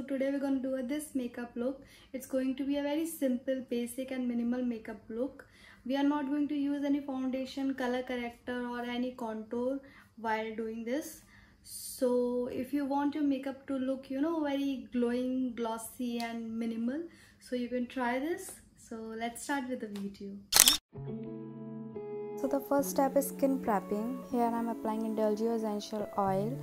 today we're going to do this makeup look. It's going to be a very simple, basic and minimal makeup look. We are not going to use any foundation, color corrector or any contour while doing this. So if you want your makeup to look, very glowing, glossy and minimal, so you can try this. So let's start with the video. So the first step is skin prepping. Here I'm applying Indulgio Essential Oil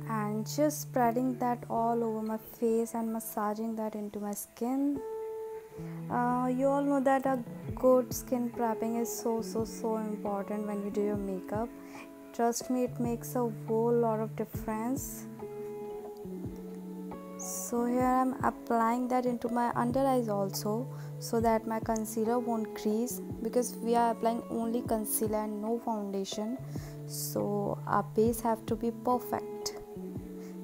and just spreading that all over my face and massaging that into my skin. You all know that a good skin prepping is so important when you do your makeup. Trust me, it makes a whole lot of difference. So here I'm applying that into my under eyes also, so that my concealer won't crease, because we are applying only concealer and no foundation, so our base have to be perfect.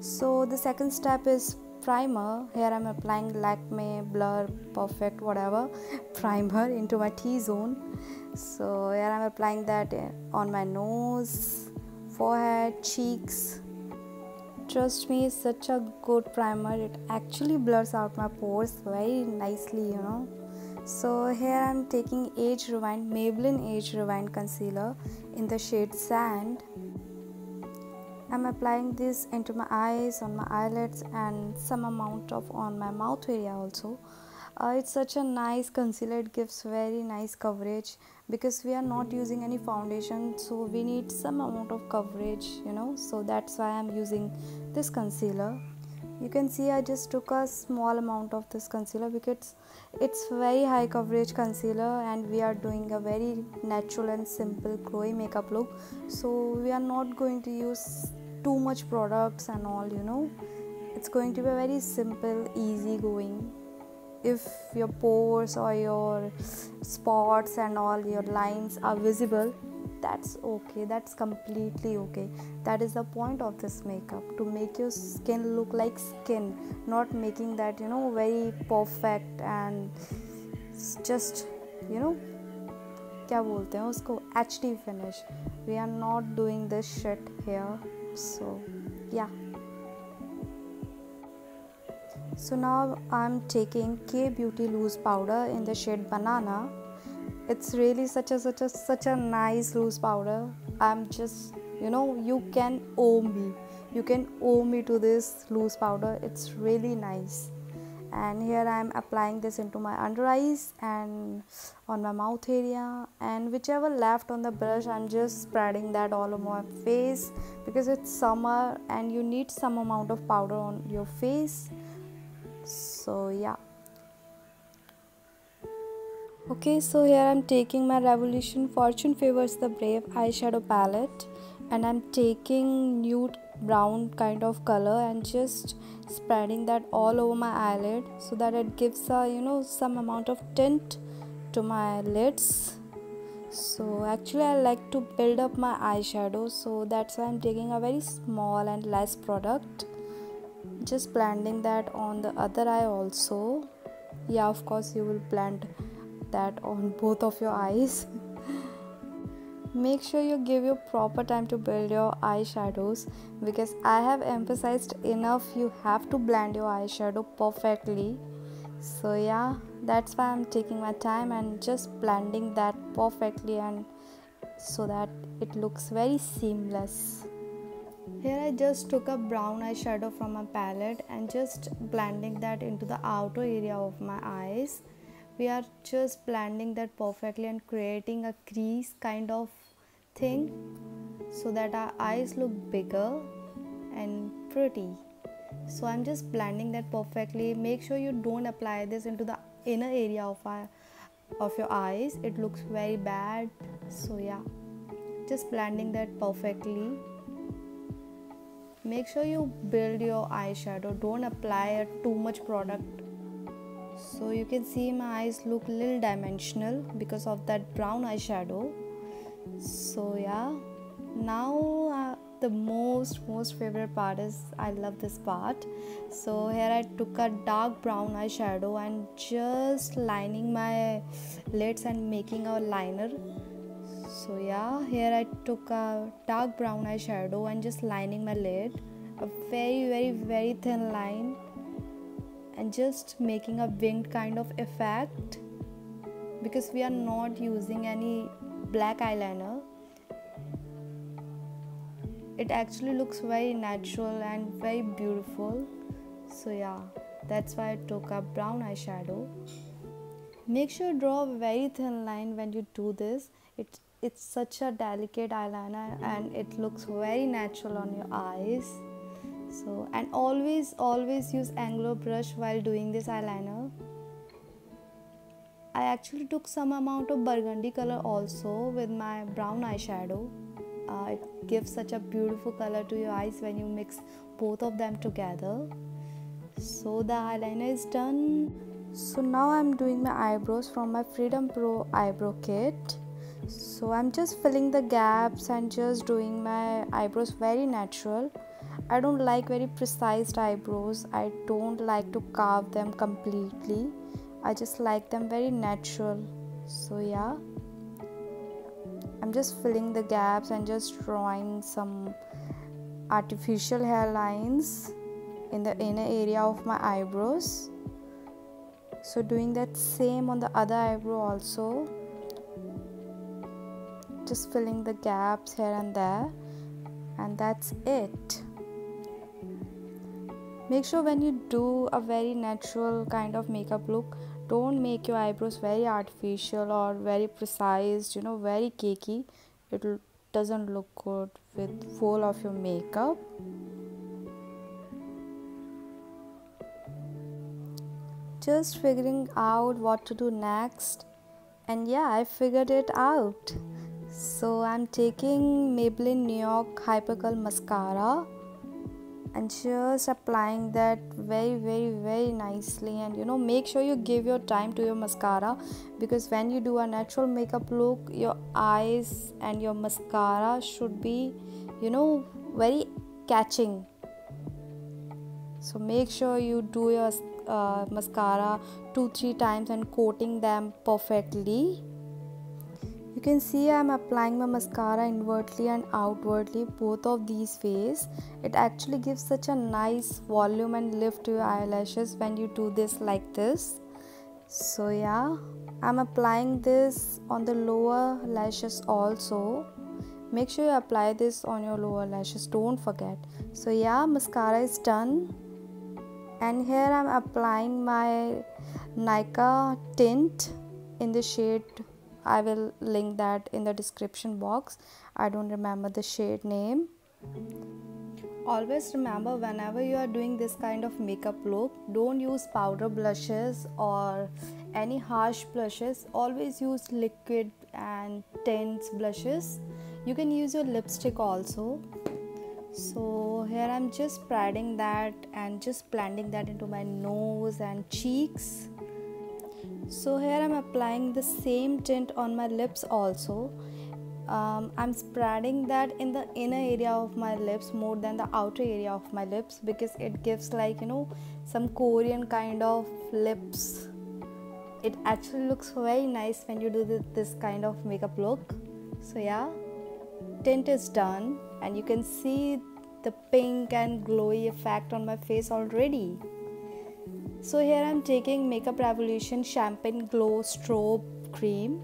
So the second step is primer. Here I'm applying Lakme Blur Perfect whatever primer into my T-zone. So here I'm applying that on my nose, forehead, cheeks. Trust me, it's such a good primer. It actually blurs out my pores very nicely, So here I'm taking Age Rewind, Maybelline Age Rewind concealer in the shade Sand. I'm applying this into my eyes, on my eyelids and some amount of on my mouth area also. It's such a nice concealer. It gives very nice coverage, because we are not using any foundation, so we need some amount of coverage, so that's why I'm using this concealer. You can see I just took a small amount of this concealer because it's very high coverage concealer and we are doing a very natural and simple glowy makeup look, so we are not going to use too much products and all. It's going to be very simple, easy going. If your pores or your spots and all your lines are visible, that's okay, that's completely okay. That is the point of this makeup, to make your skin look like skin, not making that very perfect and just क्या बोलते हैं उसको, HD finish. We are not doing this shit here. So yeah. So now I'm taking K Beauty loose powder in the shade Banana. It's really such a nice loose powder. I'm just you can owe me to this loose powder. It's really nice. And here I'm applying this into my under eyes and on my mouth area, and whichever left on the brush, I'm just spreading that all over my face, because it's summer and you need some amount of powder on your face. So yeah. Okay, so here I'm taking my Revolution Fortune Favors the Brave eyeshadow palette, and I'm taking nude brown kind of color and just spreading that all over my eyelid, so that it gives a some amount of tint to my lids. So actually I like to build up my eyeshadow, so that's why I'm taking a very small and less product, just blending that on the other eye also. Yeah, of course you will blend that on both of your eyes. Make sure you give your proper time to build your eyeshadows, because I have emphasized enough, you have to blend your eyeshadow perfectly. So yeah, that's why I'm taking my time and just blending that perfectly, and so that it looks very seamless. Here I just took a brown eyeshadow from my palette and just blending that into the outer area of my eyes. We are just blending that perfectly and creating a crease kind of thing, so that our eyes look bigger and pretty. So I'm just blending that perfectly. Make sure you don't apply this into the inner area of your eyes. It looks very bad. So yeah, just blending that perfectly. Make sure you build your eyeshadow, don't apply too much product. So you can see my eyes look little dimensional because of that brown eyeshadow. So yeah, now the most favorite part is, I love this part. So here I took a dark brown eyeshadow and just lining my lids and making a liner. So yeah, here I took a dark brown eyeshadow and just lining my lid, a very thin line. and just making a winged kind of effect, because we are not using any black eyeliner. It actually looks very natural and very beautiful. So yeah, that's why I took a brown eyeshadow. Make sure you draw a very thin line when you do this. It's such a delicate eyeliner and it looks very natural on your eyes. So, and always use angular brush while doing this eyeliner. I actually took some amount of burgundy color also with my brown eyeshadow. It gives such a beautiful color to your eyes when you mix both of them together. So the eyeliner is done. So now I'm doing my eyebrows from my Freedom Pro eyebrow kit. So I'm just filling the gaps and just doing my eyebrows very natural. I don't like very precise eyebrows. I don't like to carve them completely. I just like them very natural. So yeah, I'm just filling the gaps and just drawing some artificial hairlines in the inner area of my eyebrows. So doing that same on the other eyebrow also. Just filling the gaps here and there, and that's it. Make sure when you do a very natural kind of makeup look, don't make your eyebrows very artificial or very precise, very cakey. It doesn't look good with full of your makeup. Just figuring out what to do next, and yeah, I figured it out. So I'm taking Maybelline New York Hypercurl Mascara and just applying that very nicely. And make sure you give your time to your mascara, because when you do a natural makeup look, your eyes and your mascara should be very catching. So make sure you do your mascara 2-3 times and coating them perfectly. You can see I'm applying my mascara inwardly and outwardly, both of these ways. It actually gives such a nice volume and lift to your eyelashes when you do this like this. So yeah, I'm applying this on the lower lashes also. Make sure you apply this on your lower lashes, don't forget. So yeah, mascara is done. And here I'm applying my Nykaa tint in the shade. I will link that in the description box. I don't remember the shade name. Always remember, whenever you are doing this kind of makeup look, don't use powder blushes or any harsh blushes. Always use liquid and tints blushes. You can use your lipstick also. So here I'm just spreading that and just blending that into my nose and cheeks. So here I'm applying the same tint on my lips also. I'm spreading that in the inner area of my lips more than the outer area of my lips, because it gives some Korean kind of lips. It actually looks very nice when you do this kind of makeup look. So yeah, tint is done and you can see the pink and glowy effect on my face already. So here I'm taking Makeup Revolution Champagne Glow Strobe Cream.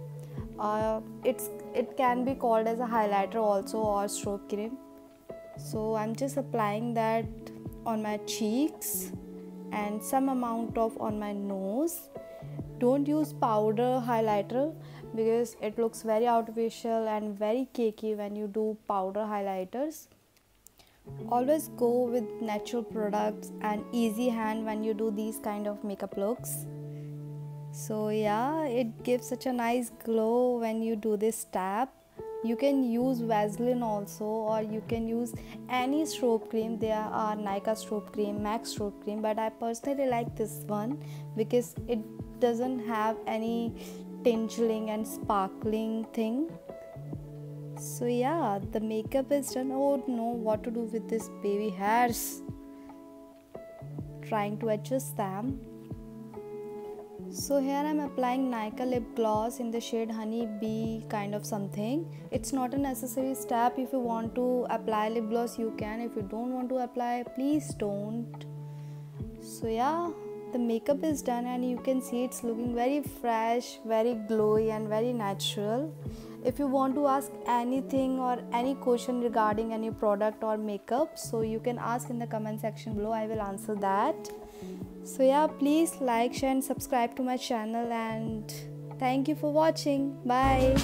It can be called as a highlighter also, or strobe cream. So I'm just applying that on my cheeks and some amount of on my nose. Don't use powder highlighter because it looks very artificial and very cakey when you do powder highlighters. Always go with natural products and easy hand when you do these kind of makeup looks. So yeah, it gives such a nice glow when you do this step. You can use Vaseline also, or you can use any strobe cream. There are Nykaa strobe cream, MAC strobe cream, but I personally like this one because it doesn't have any tingling and sparkling thing. So yeah, the makeup is done. Oh no, what to do with this baby hairs? Trying to adjust them. So here I'm applying Nykaa lip gloss in the shade Honey Bee kind of something. It's not a necessary step. If you want to apply lip gloss, you can. If you don't want to apply, please don't. So yeah, the makeup is done and you can see it's looking very fresh, very glowy and very natural. If you want to ask anything or any question regarding any product or makeup, so you can ask in the comment section below. I will answer that. So yeah, please like, share and subscribe to my channel, and thank you for watching. Bye.